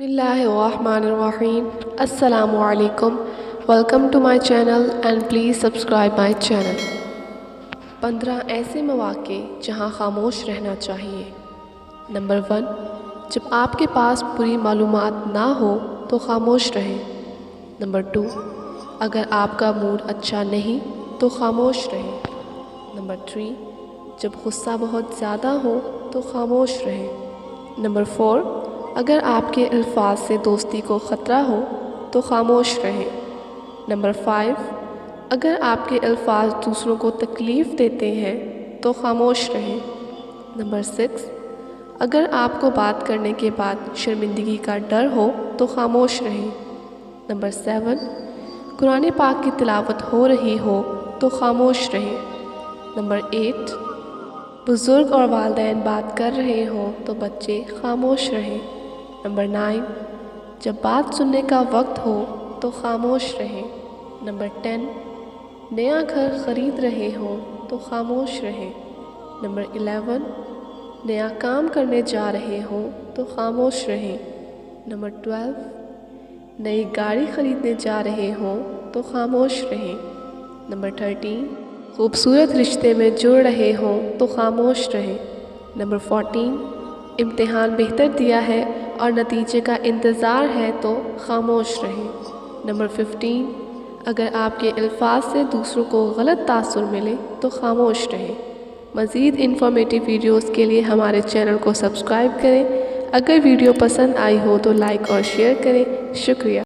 بسم اللہ الرحمن الرحیم السلام علیکم welcome to my channel and please subscribe my channel 15 ایسے مواقع جہاں خاموش رہنا چاہیے۔ نمبر 1، جب آپ کے پاس پوری معلومات نہ ہو تو خاموش رہیں۔ نمبر 2، اگر آپ کا موڈ اچھا نہیں تو خاموش رہیں۔ نمبر 3، جب غصہ بہت زیادہ ہو تو خاموش رہیں۔ نمبر 4، اگر آپ کے الفاظ سے دوستی کو خطرہ ہو تو خاموش رہیں۔ نمبر 5، اگر آپ کے الفاظ دوسروں کو تکلیف دیتے ہیں تو خاموش رہیں۔ نمبر 6، اگر آپ کو بات کرنے کے بعد شرمندگی کا ڈر ہو تو خاموش رہیں۔ نمبر 7، قرآن پاک کی تلاوت ہو رہی ہو تو خاموش رہیں۔ نمبر 8، بزرگ اور والدین بات کر رہے ہوں تو بچے خاموش رہیں۔ نمبر 9، جب بات سننے کا وقت ہو تو خاموش رہیں۔ نمبر 10، نیا گھر خرید رہے ہوں تو خاموش رہیں۔ نمبر 11، نیا کام کرنے جا رہے ہوں تو خاموش رہیں۔ نمبر 12، نئی گاڑی خریدنے جا رہے ہوں تو خاموش رہیں۔ نمبر 13، خوبصورت رشتے میں جڑ رہے ہوں تو خاموش رہیں۔ نمبر 14، امتحان بہتر دیا ہے اور نتیجے کا انتظار ہے تو خاموش رہیں۔ نمبر 15، اگر آپ کے الفاظ سے دوسروں کو غلط تاثر ملے تو خاموش رہیں۔ مزید انفارمیٹیو ویڈیوز کے لیے ہمارے چینل کو سبسکرائب کریں۔ اگر ویڈیو پسند آئی ہو تو لائک اور شیئر کریں۔ شکریہ۔